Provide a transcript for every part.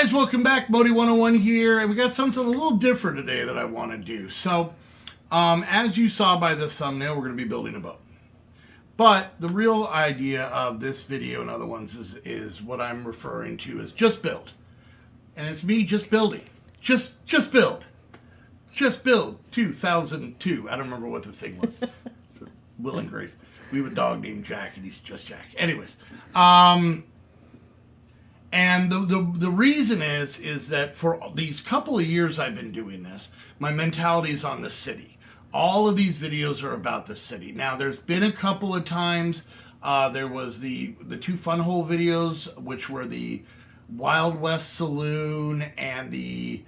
guys, welcome back. Modi 101 here, and we got something a little different today that I want to do. So, as you saw by the thumbnail, we're going to be building a boat. But the real idea of this video and other ones is what I'm referring to as just build. And it's me just building. Just build. Just build 2002. I don't remember what the thing was. Will and Grace. We have a dog named Jack, and he's just Jack. Anyways, and the reason is that for these couple of years I've been doing this, my mentality is on the city. All of these videos are about the city. Now, there's been a couple of times, there was the two fun hole videos, which were the Wild West Saloon and the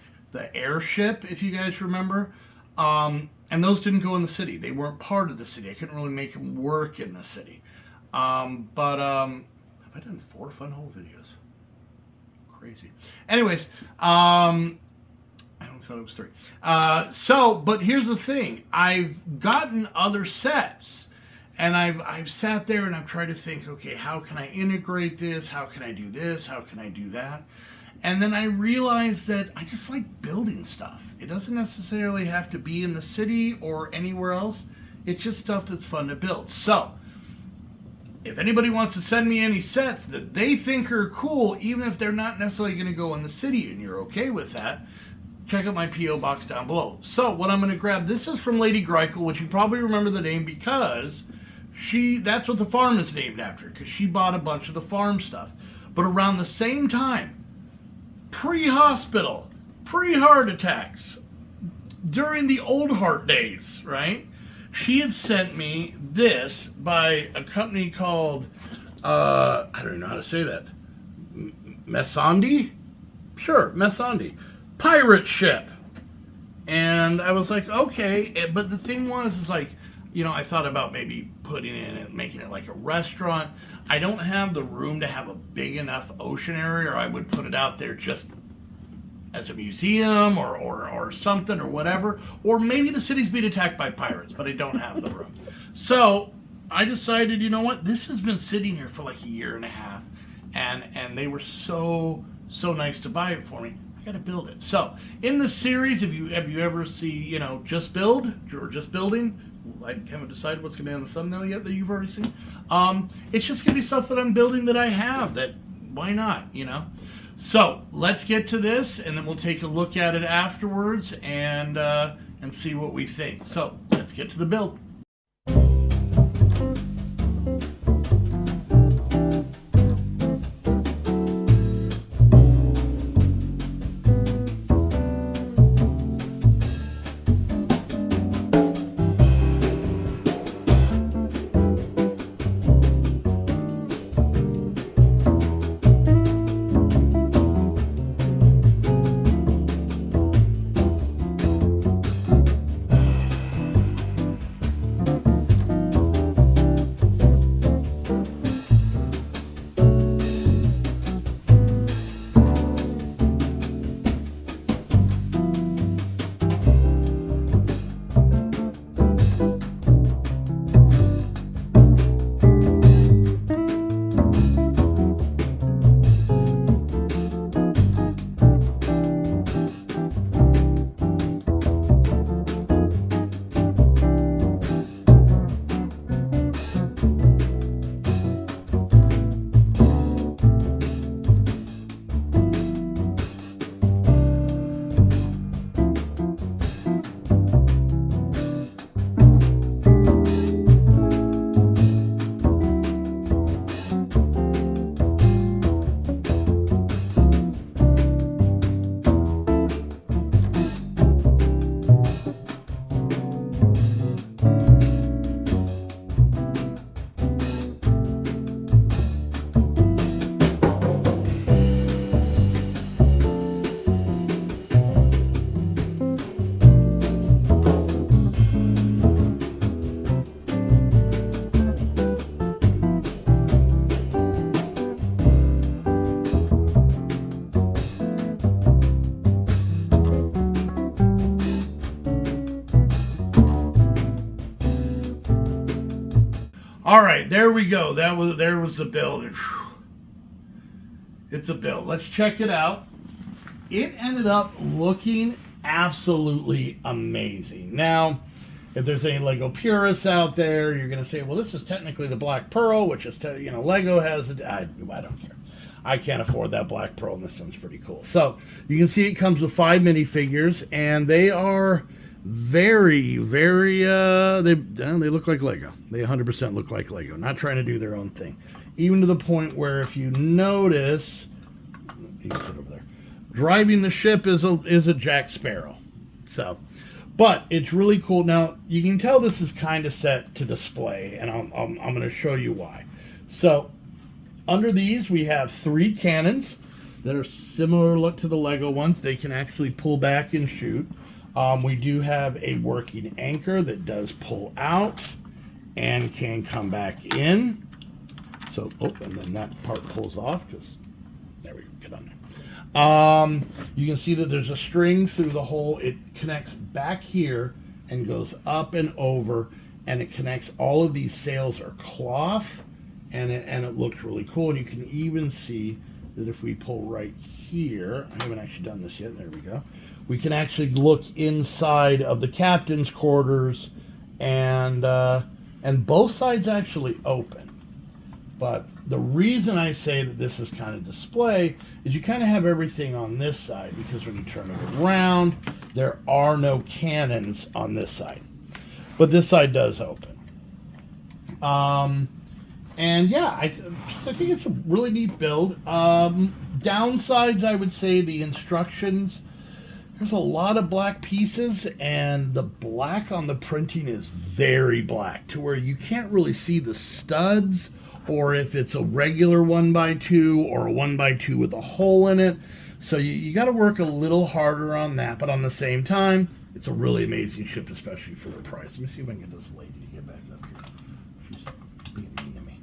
airship, if you guys remember. And those didn't go in the city. They weren't part of the city. I couldn't really make them work in the city. But have I done 4 fun hole videos? Crazy. Anyways, I thought it was 3. But here's the thing. I've gotten other sets, and I've sat there and I've tried to think, okay, how can I integrate this? How can I do this? How can I do that? And then I realized that I just like building stuff. It doesn't necessarily have to be in the city or anywhere else. It's just stuff that's fun to build. So, if anybody wants to send me any sets that they think are cool, even if they're not necessarily going to go in the city and you're okay with that, check out my P.O. box down below. So what I'm going to grab, this is from Lady Greikel, which you probably remember the name because that's what the farm is named after, because she bought a bunch of the farm stuff. But around the same time, pre-hospital, pre-heart attacks, during the old heart days, right? She had sent me this by a company called, I don't even know how to say that, Mesiondy? Sure, Mesiondy. Pirate ship. And I was like, okay, but the thing is like, I thought about maybe putting in it, making it like a restaurant. I don't have the room to have a big enough ocean area, or I would put it out there just as a museum or something or whatever. Or maybe the city's being attacked by pirates, but I don't have the room. So I decided, you know what? This has been sitting here for like a year and a half, and they were so nice to buy it for me. I got to build it. So in the series, have you ever see, just build or just building? I haven't decided what's going to be on the thumbnail yet that you've already seen. It's just going to be stuff that I'm building that I have. That why not, So let's get to this, and then we'll take a look at it afterwards and see what we think. So let's get to the build. All right, there we go. There was the build. It's a build. Let's check it out. it ended up looking absolutely amazing. Now, if there's any Lego purists out there, you're going to say, well, this is technically the Black Pearl, which is, Lego has it. I don't care. I can't afford that Black Pearl, and this one's pretty cool. So you can see it comes with 5 minifigures, and they are very, very, they look like Lego. They 100% look like Lego, not trying to do their own thing. Even to the point where if you notice, you can sit over there, driving the ship is a Jack Sparrow. So, but it's really cool. Now, you can tell this is kind of set to display, and I'm going to show you why. So, under these, we have 3 cannons that are similar look to the Lego ones. They can actually pull back and shoot. We do have a working anchor that does pull out and can come back in. So, and then that part pulls off because, there we go, get on there. You can see that there's a string through the hole. It connects back here and goes up and over, and it connects. All of these sails are cloth. And it looks really cool. And you can even see that if we pull right here, I haven't actually done this yet, there we go. We can actually look inside of the captain's quarters, and both sides actually open. But the reason I say that this is kind of display is you kind of have everything on this side, because when you turn it around, there are no cannons on this side. But this side does open. And yeah, I think it's a really neat build. Downsides, I would say the instructions. There's a lot of black pieces, and the black on the printing is very black to where you can't really see the studs, or if it's a regular 1x2 or a 1x2 with a hole in it. So you got to work a little harder on that. But on the same time, it's a really amazing ship, especially for the price. Let me see if I can get this lady to get back up here. She's being mean to me.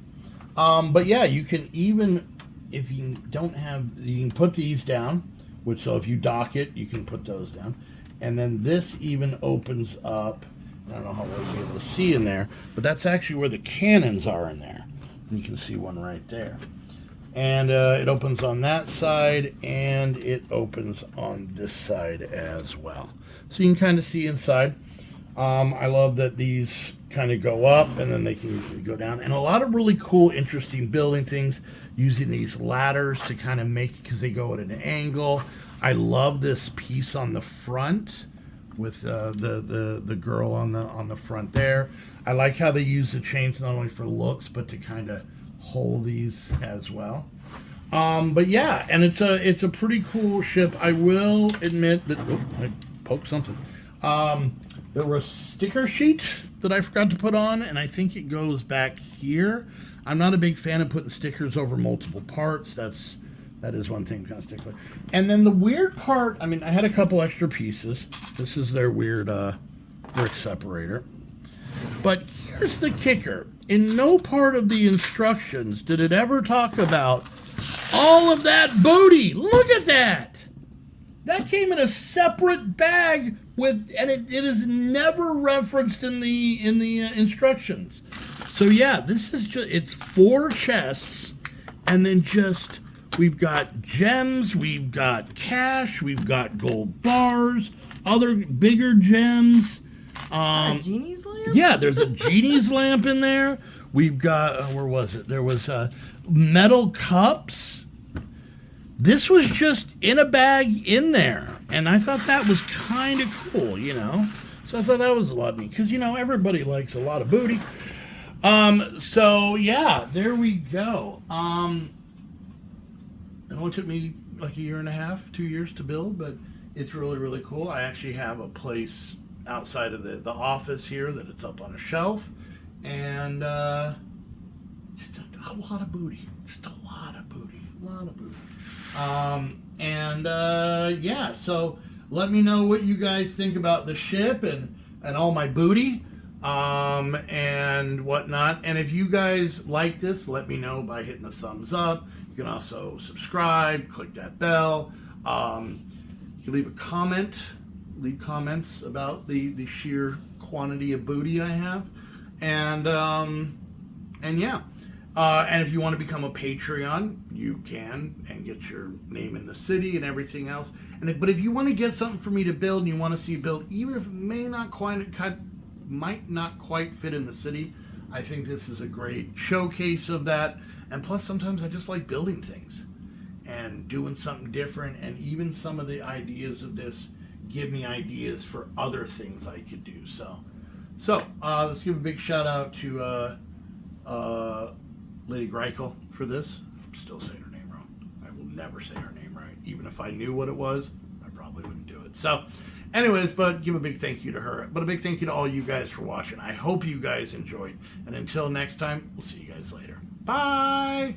But yeah, you can even, if you don't have, you can put these down, which, so if you dock it, you can put those down. And then this even opens up. I don't know how well you'll be able to see in there, but that's actually where the cannons are in there. And you can see one right there. And it opens on that side, and it opens on this side as well. So you can kind of see inside. I love that these kind of go up, and then they can go down. And a lot of really cool, interesting building things using these ladders to kind of make, because they go at an angle. I love this piece on the front with the girl on the front there. I like how they use the chains not only for looks, but to kind of hold these as well. But yeah, and it's a pretty cool ship. I will admit that, oh, I poked something. There was a sticker sheet that I forgot to put on, and I think it goes back here. I'm not a big fan of putting stickers over multiple parts. That is one thing I'm kind of stick with. And then the weird part, I mean, I had a couple extra pieces. This is their weird brick separator. But here's the kicker. In no part of the instructions did it ever talk about all of that booty. Look at that. That came in a separate bag and it is never referenced in the instructions. So yeah, this is just, it's 4 chests, and then just, we've got gems, we've got cash, we've got gold bars, other bigger gems. A genie's lamp? Yeah, there's a genie's lamp in there. We've got, where was it? There was metal cups. This was just in a bag in there. And I thought that was kind of cool, you know. So I thought that was a lot neat. Because, you know, everybody likes a lot of booty. So, yeah, there we go. It only took me like a year and a half, 2 years to build. But it's really, really cool. I actually have a place outside of the office here that it's up on a shelf. And just a lot of booty. Just a lot of booty. A lot of booty. Yeah, so let me know what you guys think about the ship and all my booty and whatnot. And if you guys like this, let me know by hitting the thumbs up. You can also subscribe, click that bell. You can leave a comment, leave comments about the sheer quantity of booty I have. And yeah. And if you want to become a Patreon, you can, and get your name in the city and everything else. But if you want to get something for me to build and you want to see build, even if it might not quite fit in the city, I think this is a great showcase of that. And plus, sometimes I just like building things and doing something different. And even some of the ideas of this give me ideas for other things I could do. So let's give a big shout out to Lady Greichel for this. I'm still saying her name wrong. I will never say her name right. Even if I knew what it was, I probably wouldn't do it. So anyways, but give a big thank you to her. But a big thank you to all you guys for watching. I hope you guys enjoyed. And until next time, we'll see you guys later. Bye!